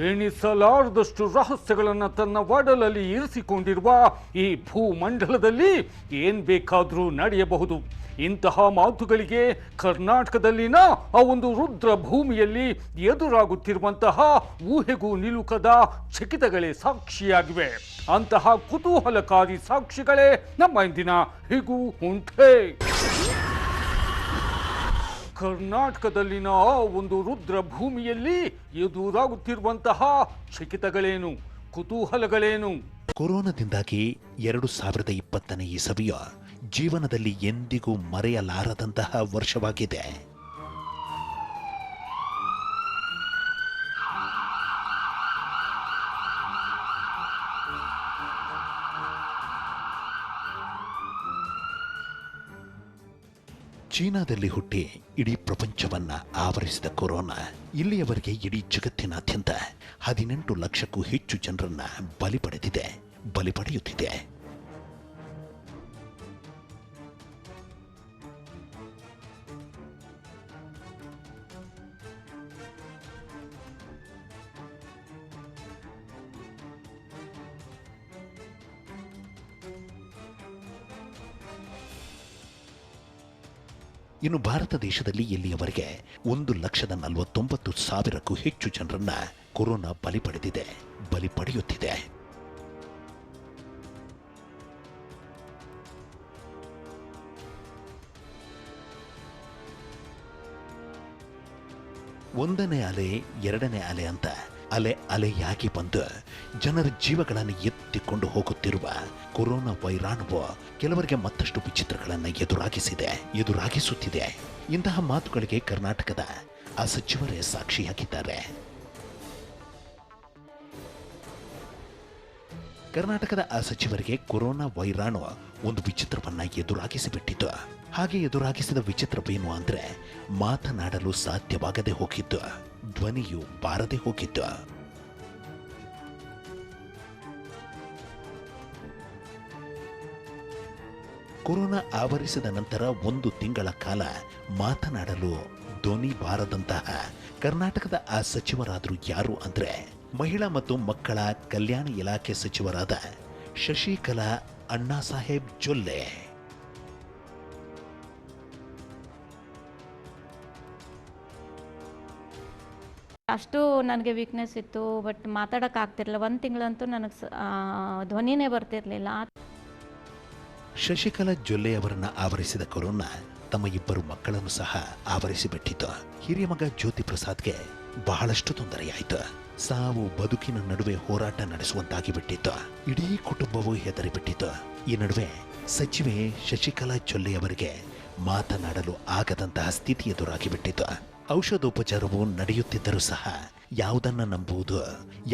ಎಣಿಸಲಾರದಷ್ಟು ರಹಸ್ಯಗಳನ್ನು ತನ್ನ ಒಡಲಲ್ಲಿ ಇರಿಸಿಕೊಂಡಿರುವ ಈ ಭೂಮಂಡಲದಲ್ಲಿ ಏನ್ ಬೇಕಾದರೂ ನಡೆಯಬಹುದು. ಇಂತಹ ಮಾತುಗಳಿಗೆ ಕರ್ನಾಟಕದಲ್ಲಿನ ಆ ಒಂದು ರುದ್ರ ಭೂಮಿಯಲ್ಲಿ ಎದುರಾಗುತ್ತಿರುವಂತಹ ಊಹೆಗೂ ನಿಲುಕದ ಚಕಿತಗಳೇ ಸಾಕ್ಷಿಯಾಗಿವೆ. ಅಂತಹ ಕುತೂಹಲಕಾರಿ ಸಾಕ್ಷಿಗಳೇ ನಮ್ಮ ಇಂದಿನ ಹೀಗೂ ಉಂಟೆ. ಕರ್ನಾಟಕದಲ್ಲಿನ ಆ ಒಂದು ರುದ್ರ ಭೂಮಿಯಲ್ಲಿ ಎದುರಾಗುತ್ತಿರುವಂತಹ ಚಕಿತಗಳೇನು, ಕುತೂಹಲಗಳೇನು? ಕೊರೋನಾದಿಂದಾಗಿ 2020ನೇ ಇಸವಿಯ ಜೀವನದಲ್ಲಿ ಎಂದಿಗೂ ಮರೆಯಲಾರದಂತಹ ವರ್ಷವಾಗಿದೆ. ಚೀನಾದಲ್ಲಿ ಹುಟ್ಟಿ ಇಡೀ ಪ್ರಪಂಚವನ್ನ ಆವರಿಸಿದ ಕೊರೋನಾ ಇಲ್ಲಿಯವರೆಗೆ ಇಡೀ ಜಗತ್ತಿನಾದ್ಯಂತ 18 ಲಕ್ಷಕ್ಕೂ ಹೆಚ್ಚು ಜನರನ್ನ ಬಲಿ ಪಡೆಯುತ್ತಿದೆ. ಇನ್ನು ಭಾರತ ದೇಶದಲ್ಲಿ ಇಲ್ಲಿಯವರೆಗೆ 1,49,000ಕ್ಕೂ ಹೆಚ್ಚು ಜನರನ್ನ ಕೊರೋನಾ ಬಲಿ ಪಡೆಯುತ್ತಿದೆ. ಒಂದನೇ ಅಲೆ, ಎರಡನೇ ಅಲೆ ಅಂತ ಅಲೆಯಾಗಿ ಬಂದು ಜನರ ಜೀವಗಳನ್ನು ಎತ್ತಿಕೊಂಡು ಹೋಗುತ್ತಿರುವ ಕೊರೋನಾ ವೈರಾಣುವು ಕೆಲವರಿಗೆ ಮತ್ತಷ್ಟು ವಿಚಿತ್ರಗಳನ್ನು ಎದುರಾಗಿಸುತ್ತಿದೆ. ಇಂತಹ ಮಾತುಗಳಿಗೆ ಕರ್ನಾಟಕದ ಆ ಸಚಿವರೇ ಸಾಕ್ಷಿಯಾಗಿದ್ದಾರೆ. ಕರ್ನಾಟಕದ ಆ ಸಚಿವರಿಗೆ ಕೊರೋನಾ ವೈರಾಣು ಒಂದು ವಿಚಿತ್ರವನ್ನ ಎದುರಾಗಿಸಿಬಿಟ್ಟಿತು. ಹಾಗೆ ಎದುರಾಗಿಸಿದ ವಿಚಿತ್ರವೇನು ಅಂದ್ರೆ ಮಾತನಾಡಲು ಸಾಧ್ಯವಾಗದೆ ಹೋಗಿದ್ದು, ಧ್ವನಿಯು ಬಾರದೆ ಹೋಗಿದ್ದು. ಕೊರೋನಾ ಆವರಿಸಿದ ನಂತರ 1 ತಿಂಗಳ ಕಾಲ ಮಾತನಾಡಲು ಧ್ವನಿ ಬಾರದಂತಹ ಕರ್ನಾಟಕದ ಆ ಸಚಿವರಾದರೂ ಯಾರು ಅಂದ್ರೆ ಮಹಿಳಾ ಮತ್ತು ಮಕ್ಕಳ ಕಲ್ಯಾಣ ಇಲಾಖೆ ಸಚಿವರಾದ ಶಶಿಕಲಾ ಅಣ್ಣಾಸಾಹೇಬ್ ಜೊಲ್ಲೆ. ಅಷ್ಟು ನನಗೆ ವೀಕ್ನೆಸ್ ಇತ್ತು, ಬಟ್ ಮಾತಾಡೋಕೆ ಆಗ್ತಿರಲಿಲ್ಲ. 1 ತಿಂಗಳಂತೂ ನನಗೆ ಧ್ವನಿನೇ ಬರ್ತಿರ್ಲಿಲ್ಲ. ಶಶಿಕಲಾ ಜೊಲ್ಲೆ ಅವರನ್ನ ಆವರಿಸಿದ ಕೊರೋನಾ ತಮ್ಮ 2 ಮಕ್ಕಳನ್ನು ಸಹ ಆವರಿಸಿಬಿಟ್ಟಿತು. ಹಿರಿಯ ಮಗ ಜ್ಯೋತಿ ಪ್ರಸಾದ್ಗೆ ಬಹಳಷ್ಟು ತೊಂದರೆಯಾಯಿತು. ಸಾವು ಬದುಕಿನ ನಡುವೆ ಹೋರಾಟ ನಡೆಸುವಂತಾಗಿ ಬಿಟ್ಟಿತ್ತು. ಇಡೀ ಕುಟುಂಬವೂ ಹೆದರಿಬಿಟ್ಟಿತು. ಈ ನಡುವೆ ಸಚಿವೆ ಶಶಿಕಲಾ ಜೊಲ್ಲೆ ಅವರಿಗೆ ಮಾತನಾಡಲು ಆಗದಂತಹ ಸ್ಥಿತಿ ಎದುರಾಗಿಬಿಟ್ಟಿತು. ಔಷಧೋಪಚಾರವು ನಡೆಯುತ್ತಿದ್ದರೂ ಸಹ ಯಾವುದನ್ನ ನಂಬುವುದು,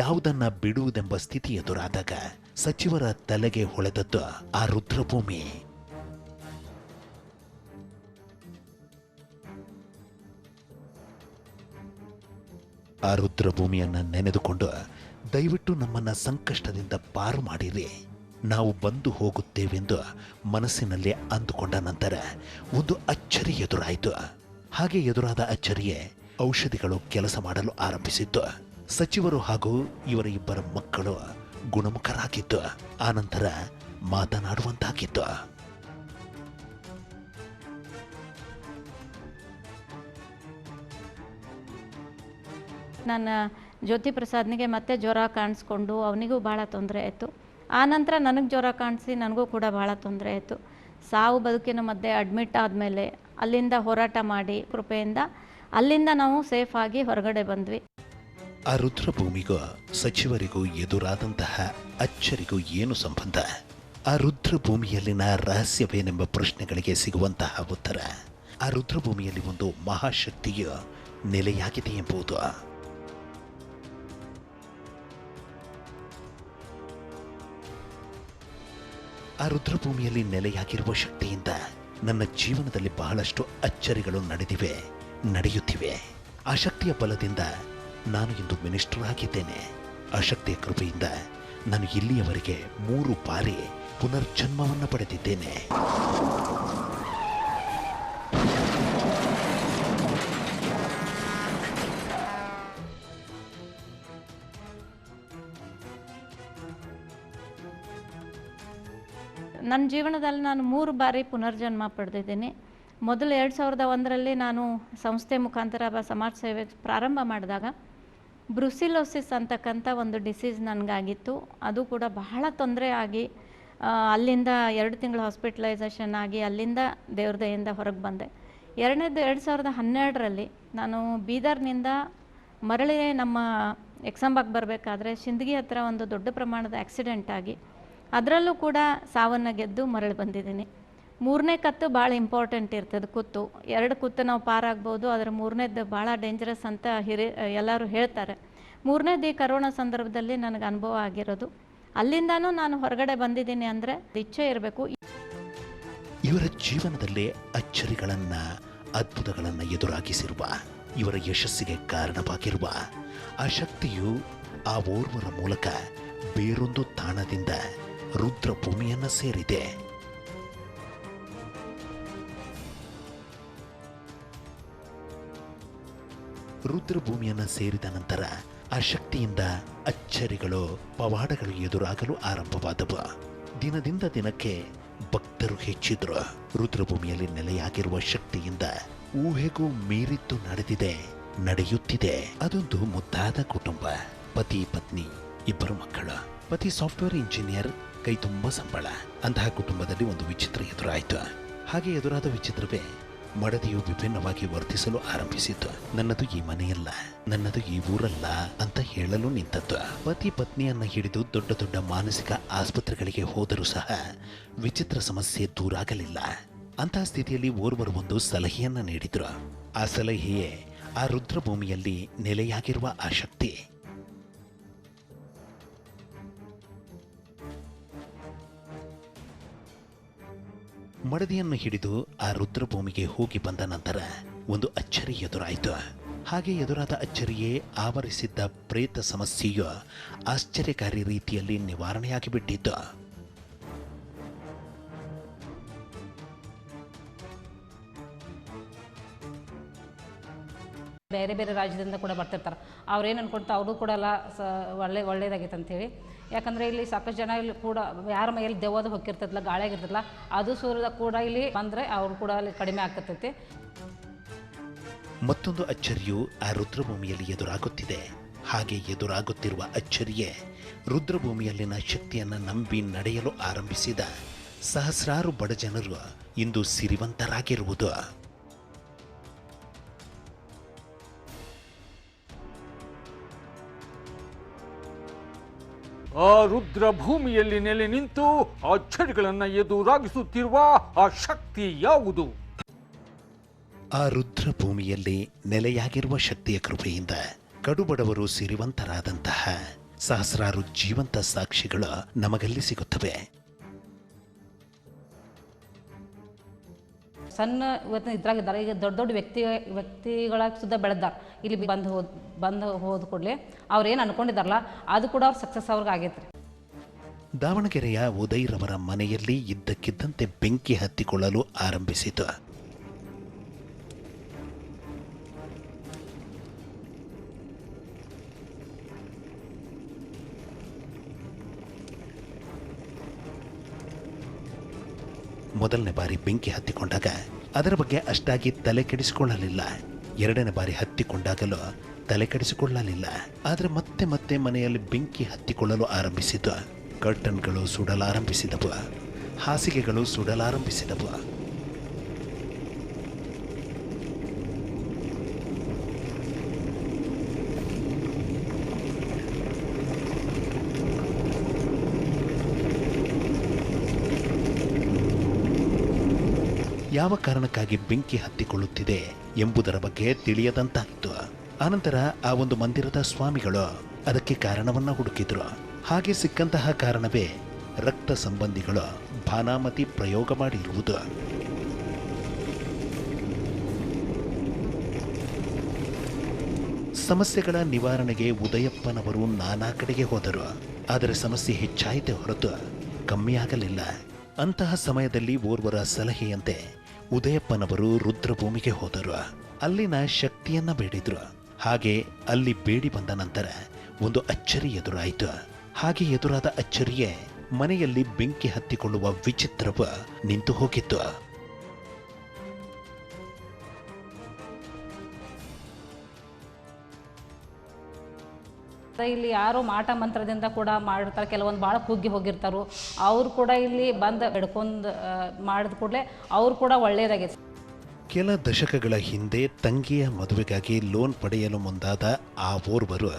ಯಾವುದನ್ನ ಬಿಡುವುದೆಂಬ ಸ್ಥಿತಿ ಎದುರಾದಾಗ ಸಚಿವರ ತಲೆಗೆ ಹೊಳೆದದ್ದು ಆ ರುದ್ರಭೂಮಿ. ಆ ರುದ್ರಭೂಮಿಯನ್ನ ನೆನೆದುಕೊಂಡು ದಯವಿಟ್ಟು ನಮ್ಮನ್ನ ಸಂಕಷ್ಟದಿಂದ ಪಾರು ಮಾಡಿರಿ, ನಾವು ಬಂದು ಹೋಗುತ್ತೇವೆಂದು ಮನಸ್ಸಿನಲ್ಲಿ ಅಂದುಕೊಂಡ ನಂತರ ಒಂದು ಅಚ್ಚರಿ ಎದುರಾಯಿತು. ಹಾಗೆ ಎದುರಾದ ಅಚ್ಚರಿಯೇ ಔಷಧಿಗಳು ಕೆಲಸ ಮಾಡಲು ಆರಂಭಿಸಿತ್ತು. ಸಚಿವರು ಹಾಗೂ ಇವರ 2 ಮಕ್ಕಳು ಗುಣಮುಖರಾಗಿದ್ದು, ಆನಂತರ ಮಾತನಾಡುವಂತಾಗಿತ್ತು. ನನ್ನ ಜ್ಯೋತಿ ಪ್ರಸಾದ್ನಿಗೆ ಮತ್ತೆ ಜ್ವರ ಕಾಣಿಸ್ಕೊಂಡು ಅವನಿಗೂ ಭಾಳ ತೊಂದರೆ ಆಯಿತು. ಆನಂತರ ನನಗೆ ಜ್ವರ ಕಾಣಿಸಿ ನನಗೂ ಕೂಡ ಭಾಳ ತೊಂದರೆ ಆಯಿತು. ಸಾವು ಬದುಕಿನ ಮಧ್ಯೆ ಅಡ್ಮಿಟ್ ಆದಮೇಲೆ ಅಲ್ಲಿಂದ ಹೋರಾಟ ಮಾಡಿ ಕೃಪೆಯಿಂದ ಅಲ್ಲಿಂದ ನಾವು ಸೇಫ್ ಆಗಿ ಹೊರಗಡೆ ಬಂದ್ವಿ. ಆ ರುದ್ರಭೂಮಿಗೂ ಸಚಿವರಿಗೂ ಎದುರಾದಂತಹ ಅಚ್ಚರಿಗೂ ಏನು ಸಂಬಂಧ? ಆ ರುದ್ರಭೂಮಿಯಲ್ಲಿನ ರಹಸ್ಯವೇನೆಂಬ ಪ್ರಶ್ನೆಗಳಿಗೆ ಸಿಗುವಂತಹ ಉತ್ತರ ಆ ರುದ್ರಭೂಮಿಯಲ್ಲಿ ಒಂದು ಮಹಾಶಕ್ತಿಯು ನೆಲೆಯಾಗಿದೆ ಎಂಬುದು. ಆ ರುದ್ರಭೂಮಿಯಲ್ಲಿ ನೆಲೆಯಾಗಿರುವ ಶಕ್ತಿಯಿಂದ ನನ್ನ ಜೀವನದಲ್ಲಿ ಬಹಳಷ್ಟು ಅಚ್ಚರಿಗಳು ನಡೆಯುತ್ತಿವೆ. ಆ ಶಕ್ತಿಯ ಬಲದಿಂದ ನಾನು ಇಂದು ಮಿನಿಸ್ಟರ್ ಆಗಿದ್ದೇನೆ. ಆ ಶಕ್ತಿಯ ಕೃಪೆಯಿಂದ ನಾನು ಇಲ್ಲಿಯವರೆಗೆ 3 ಬಾರಿ ಪುನರ್ಜನ್ಮವನ್ನು ಪಡೆದಿದ್ದೇನೆ. ನನ್ನ ಜೀವನದಲ್ಲಿ ನಾನು 3 ಬಾರಿ ಪುನರ್ಜನ್ಮ ಪಡೆದಿದ್ದೀನಿ. ಮೊದಲು 2001ರಲ್ಲಿ ನಾನು ಸಂಸ್ಥೆ ಮುಖಾಂತರ ಸಮಾಜ ಸೇವೆ ಪ್ರಾರಂಭ ಮಾಡಿದಾಗ ಬ್ರುಸಿಲೋಸಿಸ್ ಅಂತಕ್ಕಂಥ ಒಂದು ಡಿಸೀಸ್ ನನಗಾಗಿತ್ತು. ಅದು ಕೂಡ ಬಹಳ ತೊಂದರೆ ಆಗಿ ಅಲ್ಲಿಂದ 2 ತಿಂಗಳು ಹಾಸ್ಪಿಟಲೈಸೇಷನ್ ಆಗಿ ಅಲ್ಲಿಂದ ದೇವ್ರ ದಯೆಯಿಂದ ಹೊರಗೆ ಬಂದೆ. ಎರಡನೇದು 2012ರಲ್ಲಿ ನಾನು ಬೀದರ್ನಿಂದ ಮರಳಿ ನಮ್ಮ ಎಕ್ಸಾಂಬಾಗ್ ಬರಬೇಕಾದ್ರೆ ಶಿಂದಗಿ ಹತ್ರ ಒಂದು ದೊಡ್ಡ ಪ್ರಮಾಣದ ಆಕ್ಸಿಡೆಂಟ್ ಆಗಿ ಅದರಲ್ಲೂ ಕೂಡ ಸಾವನ್ನು ಗೆದ್ದು ಮರಳಿ ಬಂದಿದ್ದೀನಿ. 3ನೇ ಕತ್ತು ಭಾಳ ಇಂಪಾರ್ಟೆಂಟ್ ಇರ್ತದೆ. ಕುತ್ತು 2 ಕುತ್ತು ನಾವು ಪಾರಾಗ್ಬೋದು, ಅದರ 3ನೇದು ಭಾಳ ಡೇಂಜರಸ್ ಅಂತ ಎಲ್ಲರೂ ಹೇಳ್ತಾರೆ. 3ನೇದು ಈ ಕರೋನಾ ಸಂದರ್ಭದಲ್ಲಿ ನನಗೆ ಅನುಭವ ಆಗಿರೋದು. ಅಲ್ಲಿಂದನೂ ನಾನು ಹೊರಗಡೆ ಬಂದಿದ್ದೀನಿ ಅಂದರೆ ಇಚ್ಛೆ ಇರಬೇಕು. ಇವರ ಜೀವನದಲ್ಲೇ ಅಚ್ಚರಿಗಳನ್ನ ಅದ್ಭುತಗಳನ್ನ ಎದುರಾಗಿಸಿರುವ, ಇವರ ಯಶಸ್ಸಿಗೆ ಕಾರಣವಾಗಿರುವ ಆ ಶಕ್ತಿಯು ಆ ಓರ್ವರ ಮೂಲಕ ಬೇರೊಂದು ತಾಣದಿಂದ ರುದ್ರಭೂಮಿಯನ್ನ ಸೇರಿದೆ. ರುದ್ರಭೂಮಿಯನ್ನ ಸೇರಿದ ನಂತರ ಆ ಶಕ್ತಿಯಿಂದ ಅಚ್ಚರಿಗಳು, ಪವಾಡಗಳು ಎದುರಾಗಲು ಆರಂಭವಾದವು. ದಿನದಿಂದ ದಿನಕ್ಕೆ ಭಕ್ತರು ಹೆಚ್ಚಿದ್ರು. ರುದ್ರಭೂಮಿಯಲ್ಲಿ ನೆಲೆಯಾಗಿರುವ ಶಕ್ತಿಯಿಂದ ಊಹೆಗೂ ಮೀರಿದ್ದು ನಡೆದಿದೆ, ನಡೆಯುತ್ತಿದೆ. ಅದೊಂದು ಮುದ್ದಾದ ಕುಟುಂಬ. ಪತಿ ಪತ್ನಿ, 2 ಮಕ್ಕಳು. ಪತಿ ಸಾಫ್ಟ್ವೇರ್ ಇಂಜಿನಿಯರ್, ಕೈ ತುಂಬ ಸಂಬಳ. ಅಂತಹ ಕುಟುಂಬದಲ್ಲಿ ಒಂದು ವಿಚಿತ್ರ ಎದುರಾಯಿತು. ಹಾಗೆ ಎದುರಾದ ವಿಚಿತ್ರವೇ ಮಡದಿಯು ವಿಭಿನ್ನವಾಗಿ ವರ್ತಿಸಲು ಆರಂಭಿಸಿತು. ನನ್ನದು ಈ ಮನೆಯಲ್ಲ, ನನ್ನದು ಈ ಊರಲ್ಲ ಅಂತ ಹೇಳಲು ನಿಂತದ್ದು. ಪತಿ ಪತ್ನಿಯನ್ನ ಹಿಡಿದು ದೊಡ್ಡ ದೊಡ್ಡ ಮಾನಸಿಕ ಆಸ್ಪತ್ರೆಗಳಿಗೆ ಹೋದರೂ ಸಹ ವಿಚಿತ್ರ ಸಮಸ್ಯೆ ದೂರಾಗಲಿಲ್ಲ. ಅಂತಹ ಸ್ಥಿತಿಯಲ್ಲಿ ಓರ್ವರು ಒಂದು ಸಲಹೆಯನ್ನ ನೀಡಿದ್ರು. ಆ ಸಲಹೆಯೇ ಆ ರುದ್ರಭೂಮಿಯಲ್ಲಿ ನೆಲೆಯಾಗಿರುವ ಆ ಶಕ್ತಿ. ಮಡದಿಯನ್ನು ಹಿಡಿದು ಆ ರುದ್ರಭೂಮಿಗೆ ಹೋಗಿ ಬಂದ ನಂತರ ಒಂದು ಅಚ್ಚರಿ ಎದುರಾಯಿತು. ಹಾಗೆ ಎದುರಾದ ಅಚ್ಚರಿಯೇ ಆವರಿಸಿದ್ದ ಪ್ರೇತ ಸಮಸ್ಯೆಯು ಆಶ್ಚರ್ಯಕಾರಿ ರೀತಿಯಲ್ಲಿ ನಿವಾರಣೆಯಾಗಿ ಬಿಟ್ಟಿದ್ದು. ಬೇರೆ ಬೇರೆ ರಾಜ್ಯದಿಂದ ಕೂಡ ಬರ್ತಿರ್ತಾರೆ. ಅವ್ರೇನು ಅನ್ಕೊಳ್ತಾರೆ, ಅವರು ಕೂಡ ಎಲ್ಲ ಒಳ್ಳೇದಾಗೈತೆ ಅಂಥೇಳಿ. ಯಾಕಂದರೆ ಇಲ್ಲಿ ಸಾಕಷ್ಟು ಜನ ಇಲ್ಲಿ ಕೂಡ ಯಾರ ಮೈಯಲ್ಲಿ ದೆವ್ವದು ಹೊಕ್ಕಿರ್ತದಲ್ಲ, ಗಾಳಿಯಾಗಿರ್ತದಲ್ಲ, ಅದು ಸೂರ್ಯದ ಕೂಡ ಇಲ್ಲಿ ಬಂದರೆ ಅವರು ಕೂಡ ಅಲ್ಲಿ ಕಡಿಮೆ ಆಗ್ತೈತಿ. ಮತ್ತೊಂದು ಅಚ್ಚರಿಯು ಆ ರುದ್ರಭೂಮಿಯಲ್ಲಿ ಎದುರಾಗುತ್ತಿದೆ. ಹಾಗೆ ಎದುರಾಗುತ್ತಿರುವ ಅಚ್ಚರಿಯೇ ರುದ್ರಭೂಮಿಯಲ್ಲಿನ ಶಕ್ತಿಯನ್ನು ನಂಬಿ ನಡೆಯಲು ಆರಂಭಿಸಿದ ಸಹಸ್ರಾರು ಬಡ ಜನರು ಇಂದು ಸಿರಿವಂತರಾಗಿರುವುದು. ಆ ರುದ್ರಭೂಮಿಯಲ್ಲಿ ನೆಲೆ ನಿಂತು ಅಚ್ಚರಿಗಳನ್ನು ಎದುರಾಗಿಸುತ್ತಿರುವ ಆ ಶಕ್ತಿ ಯಾವುದು? ಆ ರುದ್ರಭೂಮಿಯಲ್ಲಿ ನೆಲೆಯಾಗಿರುವ ಶಕ್ತಿಯ ಕೃಪೆಯಿಂದ ಕಡುಬಡವರು ಸಿರಿವಂತರಾದಂತಹ ಸಹಸ್ರಾರು ಜೀವಂತ ಸಾಕ್ಷಿಗಳು ನಮಗಲ್ಲಿ ಸಿಗುತ್ತವೆ. ಸಣ್ಣ ಇವತ್ತಿನ ಇದ್ರಾಗಿದ್ದಾರೆ. ಈಗ ದೊಡ್ಡ ದೊಡ್ಡ ವ್ಯಕ್ತಿಗಳಾಗಿ ಸುದ್ದ ಬೆಳೆದಾರೆ. ಇಲ್ಲಿ ಬಂದು ಹೋದ ಕೂಡಲೇ ಅವ್ರು ಏನು ಅನ್ಕೊಂಡಿದ್ದಾರಲ್ಲ ಅದು ಕೂಡ ಅವ್ರು ಸಕ್ಸಸ್ ಅವ್ರಿಗೆ ಆಗೈತೆ. ದಾವಣಗೆರೆಯ ಉದಯ್ರವರ ಮನೆಯಲ್ಲಿ ಇದ್ದಕ್ಕಿದ್ದಂತೆ ಬೆಂಕಿ ಹತ್ತಿಕೊಳ್ಳಲು ಆರಂಭಿಸಿತು. ಮೊದಲನೇ ಬಾರಿ ಬೆಂಕಿ ಹತ್ತಿಕೊಂಡಾಗ ಅದರ ಬಗ್ಗೆ ಅಷ್ಟಾಗಿ ತಲೆ ಕೆಡಿಸಿಕೊಳ್ಳಲಿಲ್ಲ. 2ನೇ ಬಾರಿ ಹತ್ತಿಕೊಂಡಾಗಲೂ ತಲೆ ಕೆಡಿಸಿಕೊಳ್ಳಲಿಲ್ಲ. ಆದರೆ ಮತ್ತೆ ಮತ್ತೆ ಮನೆಯಲ್ಲಿ ಬೆಂಕಿ ಹತ್ತಿಕೊಳ್ಳಲು ಆರಂಭಿಸಿತು. ಕರ್ಟನ್ಗಳು ಸುಡಲಾರಂಭಿಸಿದವು, ಹಾಸಿಗೆಗಳು ಸುಡಲಾರಂಭಿಸಿದವು. ಯಾವ ಕಾರಣಕ್ಕಾಗಿ ಬೆಂಕಿ ಹತ್ತಿಕೊಳ್ಳುತ್ತಿದೆ ಎಂಬುದರ ಬಗ್ಗೆ ತಿಳಿಯದಂತಾಯಿತು. ಆನಂತರ ಆ ಒಂದು ಮಂದಿರದ ಸ್ವಾಮಿಗಳು ಅದಕ್ಕೆ ಕಾರಣವನ್ನ ಹುಡುಕಿದ್ರು. ಹಾಗೆ ಸಿಕ್ಕಂತಹ ಕಾರಣವೇ ರಕ್ತ ಸಂಬಂಧಿಗಳು ಭಾನಾಮತಿ ಪ್ರಯೋಗ ಮಾಡಿರುವುದು. ಸಮಸ್ಯೆಗಳ ನಿವಾರಣೆಗೆ ಉದಯಪ್ಪನವರು ನಾನಾ ಕಡೆಗೆ ಹೋದರು. ಆದರೆ ಸಮಸ್ಯೆ ಹೆಚ್ಚಾಯಿತೆ ಹೊರತು ಕಮ್ಮಿಯಾಗಲಿಲ್ಲ. ಅಂತಹ ಸಮಯದಲ್ಲಿ ಓರ್ವರ ಸಲಹೆಯಂತೆ ಉದಯಪ್ಪನವರು ರುದ್ರಭೂಮಿಗೆ ಹೋದರು. ಅಲ್ಲಿನ ಶಕ್ತಿಯನ್ನ ಬೇಡಿದ್ರು. ಹಾಗೆ ಅಲ್ಲಿ ಬೇಡಿ ಬಂದ ನಂತರ ಒಂದು ಅಚ್ಚರಿ ಎದುರಾಯಿತು. ಹಾಗೆ ಎದುರಾದ ಅಚ್ಚರಿಯೇ ಮನೆಯಲ್ಲಿ ಬೆಂಕಿ ಹತ್ತಿಕೊಳ್ಳುವ ವಿಚಿತ್ರವ ನಿಂತು ಹೋಗಿತ್ತು. ಇಲ್ಲಿ ಯಾರೋ ಮಾಟ ಮಂತ್ರದಿಂದ ಕೂಡ ಮಾಡಿರ್ತಾರೆ, ಕೆಲವೊಂದು ಭಾಳ ಕುಗ್ಗಿ ಹೋಗಿರ್ತಾರೋ ಅವ್ರು ಕೂಡ ಇಲ್ಲಿ ಬಂದು ಹಿಡ್ಕೊಂಡು ಮಾಡಿದ ಕೂಡಲೇ ಅವ್ರು ಕೂಡ ಒಳ್ಳೆಯದಾಗೈತೆ. ಕೆಲ ದಶಕಗಳ ಹಿಂದೆ ತಂಗಿಯ ಮದುವೆಗಾಗಿ ಲೋನ್ ಪಡೆಯಲು ಮುಂದಾದ ಆ ಓರ್ವರು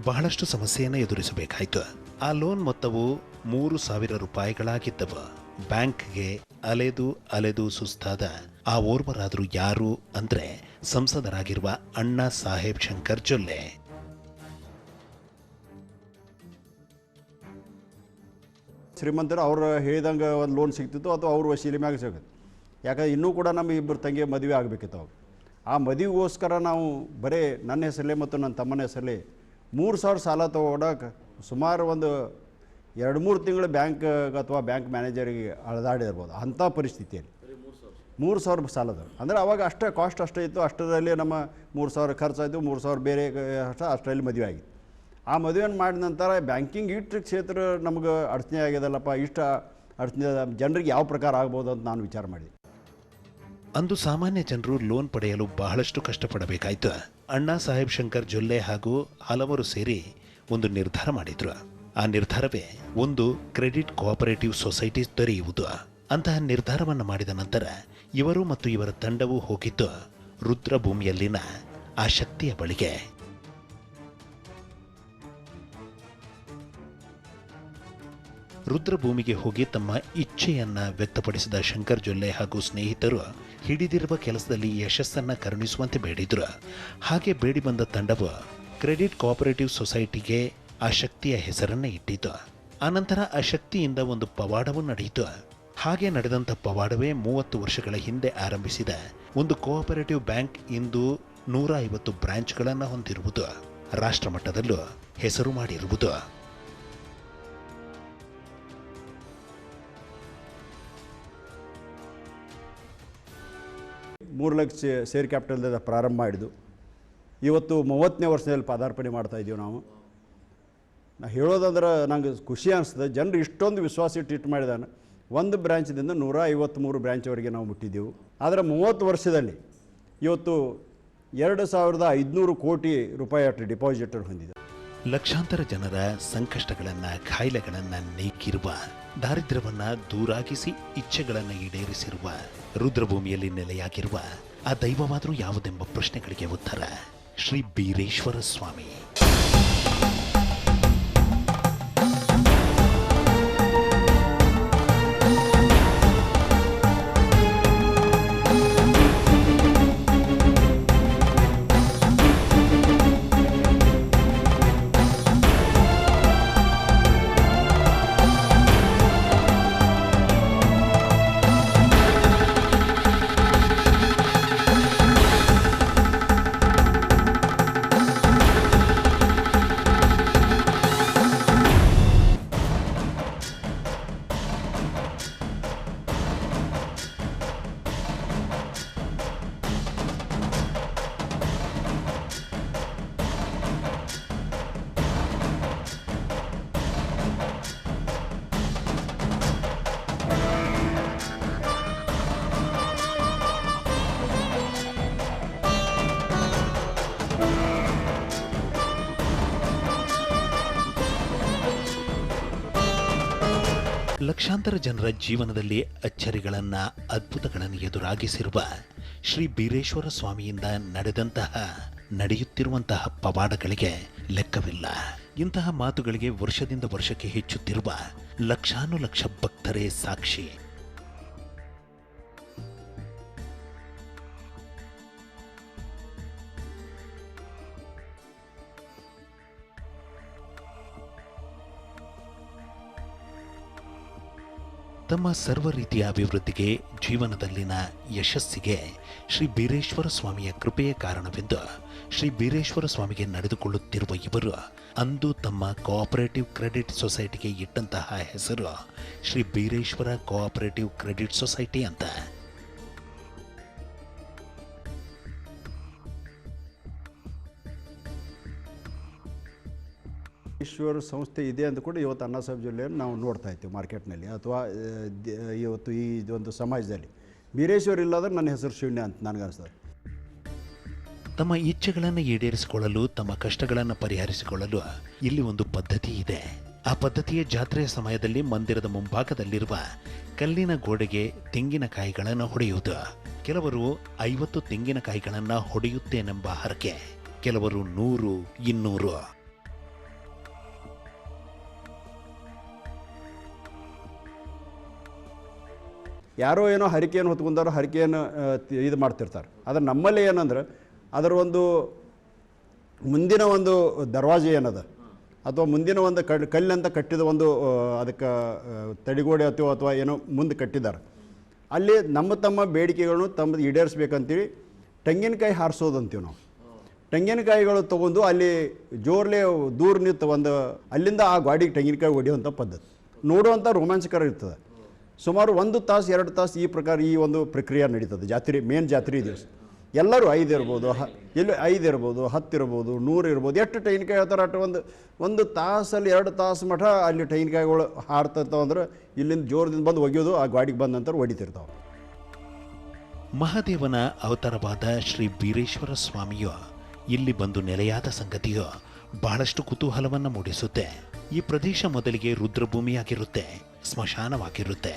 ಬಹಳಷ್ಟು ಸಮಸ್ಯೆಯನ್ನು ಎದುರಿಸಬೇಕಾಯಿತು. ಆ ಲೋನ್ ಮೊತ್ತವು 3,000 ರೂಪಾಯಿಗಳಾಗಿದ್ದವು. ಬ್ಯಾಂಕ್ಗೆ ಅಲೆದು ಅಲೆದು ಸುಸ್ತಾದ ಆ ಓರ್ವರಾದರೂ ಯಾರು ಅಂದ್ರೆ ಸಂಸದರಾಗಿರುವ ಅಣ್ಣಾ ಸಾಹೇಬ್ ಶಂಕರ್ ಜೊಲ್ಲೆ. ಶ್ರೀಮಂತರು ಅವ್ರು ಹೇಳಿದಂಗೆ ಒಂದು ಲೋನ್ ಸಿಗ್ತಿತ್ತು ಅಥವಾ ಅವ್ರ ವಸೀಲಿ ಮ್ಯಾಗ ಸಿಗುತ್ತೆ. ಯಾಕಂದ್ರೆ ಇನ್ನೂ ಕೂಡ ನಮ್ಮ ಇಬ್ಬರು ತಂಗಿ ಮದುವೆ ಆಗಬೇಕಿತ್ತು. ಅವಾಗ ಆ ಮದುವೆಗೋಸ್ಕರ ನಾವು ಬರೀ ನನ್ನ ಹೆಸರಲ್ಲೇ ಮತ್ತು ನನ್ನ ತಮ್ಮನ ಹೆಸರಲ್ಲೇ 3,000 ಸಾಲ ತೊಗೊಳಕ್ಕೆ ಸುಮಾರು ಒಂದು 2-3 ತಿಂಗಳು ಬ್ಯಾಂಕ್ ಅಥವಾ ಬ್ಯಾಂಕ್ ಮ್ಯಾನೇಜರಿಗೆ ಅಳೆದಾಡಿರ್ಬೋದು. ಅಂಥ ಪರಿಸ್ಥಿತಿಯಲ್ಲಿ 3,000 ಸಾಲದ ಅಂದರೆ ಅವಾಗ ಅಷ್ಟೇ ಕಾಸ್ಟ್ ಅಷ್ಟೇ ಇತ್ತು. ಅಷ್ಟರಲ್ಲಿ ನಮ್ಮ 3,000 ಖರ್ಚಾಯಿತು, 3,000 ಬೇರೆ ಅಷ್ಟರಲ್ಲಿ ಮದುವೆ ಆಗಿತ್ತು. ಆ ಮದುವೆಯನ್ನು ಮಾಡಿದ ನಂತರ ಬ್ಯಾಂಕಿಂಗ್ ಇಷ್ಟು ಕ್ಷೇತ್ರ ನಮ್ಗೆ ಅಡಚಣೆ ಆಗ್ಯದಲ್ಲಪ್ಪ, ಇಷ್ಟು ಅಡಚಣೆ ಜನರಿಗೆ ಯಾವ ಪ್ರಕಾರ ಆಗ್ಬೋದು ಅಂತ ನಾನು ವಿಚಾರ ಮಾಡಿದೆ. ಅಂದು ಸಾಮಾನ್ಯ ಜನರು ಲೋನ್ ಪಡೆಯಲು ಬಹಳಷ್ಟು ಕಷ್ಟಪಡಬೇಕಾಯಿತು. ಅಣ್ಣಾ ಸಾಹೇಬ್ ಶಂಕರ್ ಜೊಲ್ಲೆ ಹಾಗೂ ಹಲವರು ಸೇರಿ ಒಂದು ನಿರ್ಧಾರ ಮಾಡಿದ್ರು. ಆ ನಿರ್ಧಾರವೇ ಒಂದು ಕ್ರೆಡಿಟ್ ಕೋಆಪರೇಟಿವ್ ಸೊಸೈಟಿ ತೆರೆಯುವುದು. ಅಂತಹ ನಿರ್ಧಾರವನ್ನು ಮಾಡಿದ ನಂತರ ಇವರು ಮತ್ತು ಇವರ ತಂಡವು ಹೋಗಿದ್ದು ರುದ್ರಭೂಮಿಯಲ್ಲಿನ ಆ ಶಕ್ತಿಯ ಬಳಿಗೆ. ರುದ್ರಭೂಮಿಗೆ ಹೋಗಿ ತಮ್ಮ ಇಚ್ಛೆಯನ್ನ ವ್ಯಕ್ತಪಡಿಸಿದ ಶಂಕರ್ ಜೊಲ್ಲೆ ಹಾಗೂ ಸ್ನೇಹಿತರು ಹಿಡಿದಿರುವ ಕೆಲಸದಲ್ಲಿ ಯಶಸ್ಸನ್ನ ಕರುಣಿಸುವಂತೆ ಬೇಡಿದ್ರು. ಹಾಗೆ ಬೇಡಿ ಬಂದ ತಂಡವು ಕ್ರೆಡಿಟ್ ಕೋಆಪರೇಟಿವ್ ಸೊಸೈಟಿಗೆ ಆ ಶಕ್ತಿಯ ಹೆಸರನ್ನ ಇಟ್ಟಿತು. ಆನಂತರ ಆ ಶಕ್ತಿಯಿಂದ ಒಂದು ಪವಾಡವೂ ನಡೆಯಿತು. ಹಾಗೆ ನಡೆದಂಥ ಪವಾಡವೇ 30 ವರ್ಷಗಳ ಹಿಂದೆ ಆರಂಭಿಸಿದ ಒಂದು ಕೋಆಪರೇಟಿವ್ ಬ್ಯಾಂಕ್ ಇಂದು 150 ಬ್ರಾಂಚ್ಗಳನ್ನು ಹೊಂದಿರುವುದು, ರಾಷ್ಟ್ರಮಟ್ಟದಲ್ಲೂ ಹೆಸರು ಮಾಡಿರುವುದು. 3 ಲಕ್ಷ ಶೇರ್ ಕ್ಯಾಪಿಟಲ್ದ ಪ್ರಾರಂಭ ಮಾಡಿದ್ದು ಇವತ್ತು 30ನೇ ವರ್ಷದಲ್ಲಿ ಪದಾರ್ಪಣೆ ಮಾಡ್ತಾಯಿದ್ದೀವಿ ನಾವು. ಹೇಳೋದಂದ್ರೆ ನಂಗೆ ಖುಷಿ ಅನಿಸ್ತದೆ. ಜನರು ಇಷ್ಟೊಂದು ವಿಶ್ವಾಸ ಇಟ್ಟು ಮಾಡಿದಾನೆ. ಒಂದು ಬ್ರ್ಯಾಂಚ್ದಿಂದ 153 ಬ್ರ್ಯಾಂಚ್ವರೆಗೆ ನಾವು ಮುಟ್ಟಿದ್ದೆವು. ಆದರೆ 30 ವರ್ಷದಲ್ಲಿ ಇವತ್ತು 2,500 ಕೋಟಿ ರೂಪಾಯಿ ಅಷ್ಟು ಡಿಪಾಸಿಟರ್ ಹೊಂದಿದೆ. ಲಕ್ಷಾಂತರ ಜನರ ಸಂಕಷ್ಟಗಳನ್ನ, ಕಾಯಿಲೆಗಳನ್ನ ನೀಗಿರುವ, ದಾರಿದ್ರ್ಯವನ್ನ ದೂರಾಗಿಸಿ ಇಚ್ಛೆಗಳನ್ನು ಈಡೇರಿಸಿರುವ ರುದ್ರಭೂಮಿಯಲ್ಲಿ ನೆಲೆಯಾಗಿರುವ ಆ ದೈವವಾದರೂ ಯಾವುದೆಂಬ ಪ್ರಶ್ನೆಗಳಿಗೆ ಉತ್ತರ ಶ್ರೀ ಬೀರೇಶ್ವರ ಸ್ವಾಮಿ. ಲಕ್ಷಾಂತರ ಜನರ ಜೀವನದಲ್ಲಿ ಅಚ್ಚರಿಗಳನ್ನ, ಅದ್ಭುತಗಳನ್ನು ಎದುರಾಗಿಸಿರುವ ಶ್ರೀ ಬೀರೇಶ್ವರ ಸ್ವಾಮಿಯಿಂದ ನಡೆಯುತ್ತಿರುವಂತಹ ಪವಾಡಗಳಿಗೆ ಲೆಕ್ಕವಿಲ್ಲ. ಇಂತಹ ಮಾತುಗಳಿಗೆ ವರ್ಷದಿಂದ ವರ್ಷಕ್ಕೆ ಹೆಚ್ಚುತ್ತಿರುವ ಲಕ್ಷಾನುಲಕ್ಷ ಭಕ್ತರೇ ಸಾಕ್ಷಿ. ತಮ್ಮ ಸರ್ವ ರೀತಿಯ ಅಭಿವೃದ್ಧಿಗೆ, ಜೀವನದಲ್ಲಿನ ಯಶಸ್ಸಿಗೆ ಶ್ರೀ ಬೀರೇಶ್ವರ ಸ್ವಾಮಿಯ ಕೃಪೆಯ ಕಾರಣವೆಂದು ಶ್ರೀ ಬೀರೇಶ್ವರ ಸ್ವಾಮಿಗೆ ನಡೆದುಕೊಳ್ಳುತ್ತಿರುವ ಇವರು ಅಂದು ತಮ್ಮ ಕೋಆಪರೇಟಿವ್ ಕ್ರೆಡಿಟ್ ಸೊಸೈಟಿಗೆ ಇಟ್ಟಂತಹ ಹೆಸರು Shri Bireshwara cooperative credit society ಅಂತ. ಬೀರೇಶ್ವರ ಸಂಸ್ಥೆ ಇದೆ ಅಂತ ಕೂಡ ಇವತ್ತು ಅಣ್ಣಾ ಸಾಹೇಬ್ ಜಿಲ್ಲೆಯನ್ನು ನಾವು ನೋಡ್ತಾ ಇರ್ತೀವಿ ಮಾರ್ಕೆಟ್ನಲ್ಲಿ ಅಥವಾ ಇವತ್ತು ಈ ಒಂದು ಸಮಾಜದಲ್ಲಿ. ಬೀರೇಶ್ವರ ಇಲ್ಲಾದ್ರೆ ನನ್ನ ಹೆಸರು ಶೂನ್ಯ ಅಂತ ನನಗನ್ನಿಸ್ತದೆ. ತಮ್ಮ ಇಚ್ಛೆಗಳನ್ನು ಈಡೇರಿಸಿಕೊಳ್ಳಲು, ತಮ್ಮ ಕಷ್ಟಗಳನ್ನು ಪರಿಹರಿಸಿಕೊಳ್ಳಲು ಇಲ್ಲಿ ಒಂದು ಪದ್ಧತಿ ಇದೆ. ಆ ಪದ್ಧತಿಯ ಜಾತ್ರೆಯ ಸಮಯದಲ್ಲಿ ಮಂದಿರದ ಮುಂಭಾಗದಲ್ಲಿರುವ ಕಲ್ಲಿನ ಗೋಡೆಗೆ ತೆಂಗಿನಕಾಯಿಗಳನ್ನು ಹೊಡೆಯುವುದು. ಕೆಲವರು 50 ತೆಂಗಿನಕಾಯಿಗಳನ್ನು ಹೊಡೆಯುತ್ತೇನೆಂಬ ಹರಕೆ, ಕೆಲವರು 100, 200. ಯಾರೋ ಏನೋ ಹರಿಕೆಯನ್ನು ಹೊತ್ಕೊಂಡಾರೋ ಹರಿಕೆಯನ್ನು ಇದು ಮಾಡ್ತಿರ್ತಾರೆ. ಆದರೆ ನಮ್ಮಲ್ಲಿ ಏನಂದ್ರೆ ಅದರ ಒಂದು ಮುಂದಿನ ಒಂದು ದರ್ವಾಜೆ ಏನದ ಅಥವಾ ಮುಂದಿನ ಒಂದು ಕಲ್ಲಿನಂತ ಕಟ್ಟಿದ ಒಂದು ಅದಕ್ಕೆ ತಡಿಗೋಡೆ ಅಥವಾ ಏನೋ ಮುಂದೆ ಕಟ್ಟಿದ್ದಾರೆ. ಅಲ್ಲಿ ತಮ್ಮ ಬೇಡಿಕೆಗಳನ್ನು ತಮ್ಮದು ಈಡೇರಿಸ್ಬೇಕಂತೀವಿ ತೆಂಗಿನಕಾಯಿ ಹಾರಿಸೋದು ಅಂತೀವಿ ನಾವು. ತೆಂಗಿನಕಾಯಿಗಳು ತೊಗೊಂಡು ಅಲ್ಲಿ ಜೋರ್ಲೆ ದೂರ ನಿಂತು ಅಲ್ಲಿಂದ ಆ ಗಾಡಿಗೆ ತೆಂಗಿನಕಾಯಿ ಹೊಡೆಯುವಂಥ ಪದ್ಧತಿ ನೋಡುವಂಥ ರೋಮಾಂಚಕರ ಇರ್ತದೆ. ಸುಮಾರು 1 ತಾಸು 2 ತಾಸು ಈ ಪ್ರಕಾರ ಈ ಒಂದು ಪ್ರಕ್ರಿಯೆ ನಡೀತದೆ. ಜಾತ್ರೆ ಮೇನ್ ಜಾತ್ರೆ ದಿವಸ ಎಲ್ಲರೂ 5 ಇರ್ಬೋದು, ಎಲ್ಲಿ 5 ಇರ್ಬೋದು, 10 ಇರ್ಬೋದು, 100 ಇರ್ಬೋದು. ಎಷ್ಟು ತೆಂಗಿನಕಾಯಿ ಹೇಳ್ತಾರೆ ಅಷ್ಟು ಒಂದು ತಾಸಲ್ಲಿ 2 ತಾಸು ಮಠ ಅಲ್ಲಿ ತೆಂಗಿನಕಾಯಿಗಳು ಹಾರ್ತಿರ್ತಾವೆ. ಅಂದ್ರೆ ಇಲ್ಲಿಂದ ಜೋರದಿಂದ ಬಂದು ಒಗೆಯೋದು, ಆ ಗಾಡಿಗೆ ಬಂದ ನಂತರ ಹೊಡಿತಿರ್ತಾವೆ. ಮಹಾದೇವನ ಅವತಾರವಾದ ಶ್ರೀ ಬೀರೇಶ್ವರ ಸ್ವಾಮಿಯು ಇಲ್ಲಿ ಬಂದು ನೆಲೆಯಾದ ಸಂಗತಿಯು ಬಹಳಷ್ಟು ಕುತೂಹಲವನ್ನು ಮೂಡಿಸುತ್ತೆ. ಈ ಪ್ರದೇಶ ಮೊದಲಿಗೆ ರುದ್ರಭೂಮಿಯಾಗಿರುತ್ತೆ, ಸ್ಮಶಾನವಾಗಿರುತ್ತೆ.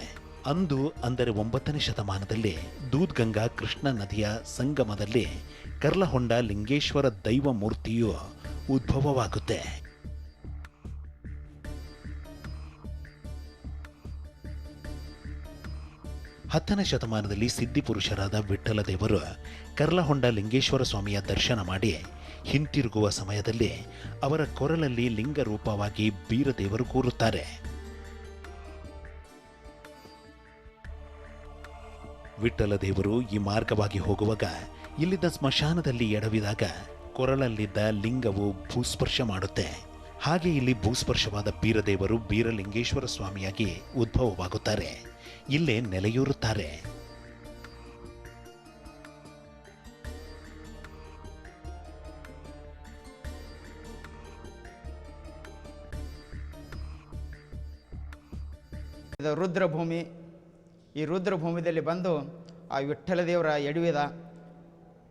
ಅಂದು ಅಂದರೆ 9ನೇ ಶತಮಾನದಲ್ಲಿ ದೂದ್ಗಂಗಾ ಕೃಷ್ಣ ನದಿಯ ಸಂಗಮದಲ್ಲಿ ಕರ್ಲಹೊಂಡ ಲಿಂಗೇಶ್ವರ ದೈವ ಮೂರ್ತಿಯು ಉದ್ಭವವಾಗುತ್ತೆ. ಹತ್ತನೇ ಶತಮಾನದಲ್ಲಿ ಸಿದ್ಧಿಪುರುಷರಾದ ವಿಠ್ಠಲ ದೇವರು ಕರ್ಲಹೊಂಡ ಲಿಂಗೇಶ್ವರ ಸ್ವಾಮಿಯ ದರ್ಶನ ಮಾಡಿ ಹಿಂತಿರುಗುವ ಸಮಯದಲ್ಲಿ ಅವರ ಕೊರಳಲ್ಲಿ ಲಿಂಗ ರೂಪವಾಗಿ ಬೀರದೇವರು ಕೂರುತ್ತಾರೆ. ವಿಠ್ಠಲ ದೇವರು ಈ ಮಾರ್ಗವಾಗಿ ಹೋಗುವಾಗ ಇಲ್ಲಿದ್ದ ಸ್ಮಶಾನದಲ್ಲಿ ಎಡವಿದಾಗ ಕೊರಳಲ್ಲಿದ್ದ ಲಿಂಗವು ಭೂಸ್ಪರ್ಶ ಮಾಡುತ್ತೆ. ಹಾಗೆ ಇಲ್ಲಿ ಭೂಸ್ಪರ್ಶವಾದ ಬೀರದೇವರು ಬೀರಲಿಂಗೇಶ್ವರ ಸ್ವಾಮಿಯಾಗಿ ಉದ್ಭವವಾಗುತ್ತಾರೆ, ಇಲ್ಲೇ ನೆಲೆಯೂರುತ್ತಾರೆ. ಇದು ರುದ್ರಭೂಮಿ. ಈ ರುದ್ರಭೂಮಿದಲ್ಲಿ ಬಂದು ಆ ವಿಠ್ಠಲ ದೇವರ ಎಡವಿದ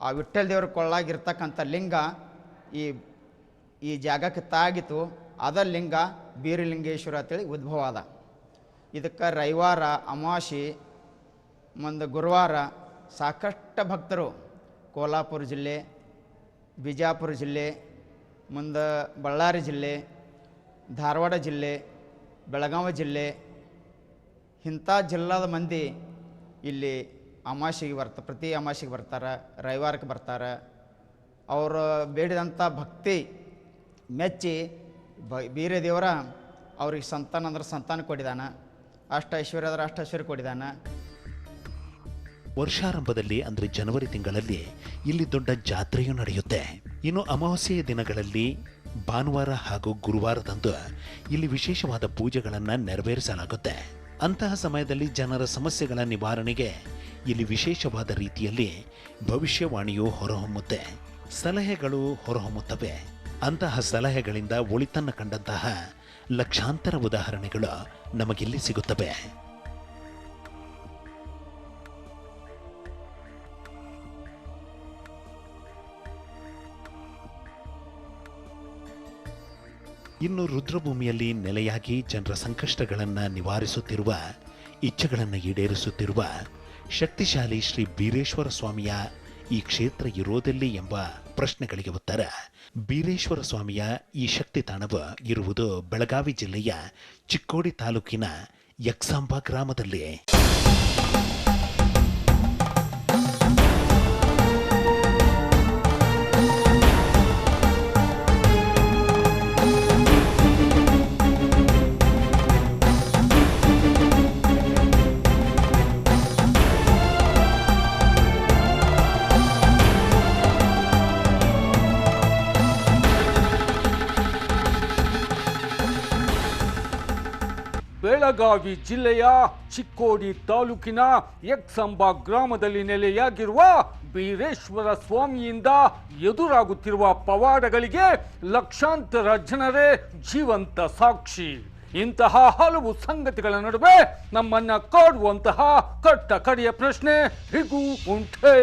ಆ ವಿಠ್ಠಲ ದೇವರ ಕೊಳ್ಳಾಗಿರ್ತಕ್ಕಂಥ ಲಿಂಗ ಈ ಜಾಗಕ್ಕೆ ತಾಗಿತು. ಅದ ಲಿಂಗ ಬೀರಲಿಂಗೇಶ್ವರ ಅಂತೇಳಿ ಉದ್ಭವ ಅದ. ಇದಕ್ಕೆ ರವಿವಾರ, ಅಮಾವಾಸ್ಯೆ, ಮುಂದೆ ಗುರುವಾರ ಸಾಕಷ್ಟು ಭಕ್ತರು ಕೋಲ್ಹಾಪುರ ಜಿಲ್ಲೆ, ಬಿಜಾಪುರ ಜಿಲ್ಲೆ, ಮುಂದೆ ಬಳ್ಳಾರಿ ಜಿಲ್ಲೆ, ಧಾರವಾಡ ಜಿಲ್ಲೆ, ಬೆಳಗಾವಿ ಜಿಲ್ಲೆ, ಇಂಥ ಜಿಲ್ಲಾದ ಮಂದಿ ಇಲ್ಲಿ ಅಮಾವಾಸ್ಯೆಗೆ ಪ್ರತಿ ಅಮಾವಾಸ್ಯೆಗೆ ಬರ್ತಾರೆ, ರವಿವಾರಕ್ಕೆ ಬರ್ತಾರೆ. ಅವರು ಬೇಡಿದಂಥ ಭಕ್ತಿ ಮೆಚ್ಚಿ ಬೀರದೇವರ ಅವ್ರಿಗೆ ಸಂತಾನ ಅಂದ್ರೆ ಸಂತಾನ ಕೊಡಿದಾನ, ಅಷ್ಟ ಐಶ್ವರ್ಯ ಅಂದ್ರೆ ಅಷ್ಟ ಐಶ್ವರ್ಯ ಕೊಡಿದಾನ. ವರ್ಷಾರಂಭದಲ್ಲಿ ಅಂದರೆ ಜನವರಿ ತಿಂಗಳಲ್ಲಿ ಇಲ್ಲಿ ದೊಡ್ಡ ಜಾತ್ರೆಯೂ ನಡೆಯುತ್ತೆ. ಇನ್ನು ಅಮಾವಾಸ್ಯೆಯ ದಿನಗಳಲ್ಲಿ ಭಾನುವಾರ ಹಾಗೂ ಗುರುವಾರದಂದು ಇಲ್ಲಿ ವಿಶೇಷವಾದ ಪೂಜೆಗಳನ್ನು ನೆರವೇರಿಸಲಾಗುತ್ತೆ. ಅಂತಹ ಸಮಯದಲ್ಲಿ ಜನರ ಸಮಸ್ಯೆಗಳ ನಿವಾರಣೆಗೆ ಇಲ್ಲಿ ವಿಶೇಷವಾದ ರೀತಿಯಲ್ಲಿ ಭವಿಷ್ಯವಾಣಿಯು ಹೊರಹೊಮ್ಮುತ್ತೆ, ಸಲಹೆಗಳು ಹೊರಹೊಮ್ಮುತ್ತವೆ. ಅಂತಹ ಸಲಹೆಗಳಿಂದ ಒಳಿತನ್ನು ಕಂಡಂತಹ ಲಕ್ಷಾಂತರ ಉದಾಹರಣೆಗಳು ನಮಗಿಲ್ಲಿ ಸಿಗುತ್ತವೆ. ಇನ್ನು ರುದ್ರಭೂಮಿಯಲ್ಲಿ ನೆಲೆಯಾಗಿ ಜನರ ಸಂಕಷ್ಟಗಳನ್ನು ನಿವಾರಿಸುತ್ತಿರುವ, ಇಚ್ಛೆಗಳನ್ನು ಈಡೇರಿಸುತ್ತಿರುವ ಶಕ್ತಿಶಾಲಿ ಶ್ರೀ ಬೀರೇಶ್ವರ ಸ್ವಾಮಿಯ ಈ ಕ್ಷೇತ್ರ ಇರೋದೆಲ್ಲಿ ಎಂಬ ಪ್ರಶ್ನೆಗಳಿಗೆ ಉತ್ತರ. ಬೀರೇಶ್ವರ ಸ್ವಾಮಿಯ ಈ ಶಕ್ತಿ ತಾಣವು ಇರುವುದು ಬೆಳಗಾವಿ ಜಿಲ್ಲೆಯ ಚಿಕ್ಕೋಡಿ ತಾಲೂಕಿನ ಯಕ್ಸಾಂಬ ಗ್ರಾಮದಲ್ಲಿ. ಬೆಳಗಾವಿ ಜಿಲ್ಲೆಯ ಚಿಕ್ಕೋಡಿ ತಾಲೂಕಿನ ಯಕ್ಷಂಬ ಗ್ರಾಮದಲ್ಲಿ ನೆಲೆಯಾಗಿರುವ ಬೀರೇಶ್ವರ ಸ್ವಾಮಿಯಿಂದ ಎದುರಾಗುತ್ತಿರುವ ಪವಾಡಗಳಿಗೆ ಲಕ್ಷಾಂತರ ಜನರೇ ಜೀವಂತ ಸಾಕ್ಷಿ. ಇಂತಹ ಹಲವು ಸಂಗತಿಗಳ ನಡುವೆ ನಮ್ಮನ್ನ ಕಾಡುವಂತಹ ಕಟ್ಟ ಕಡೆಯ ಪ್ರಶ್ನೆ ಹೀಗೂ ಉಂಟೆ.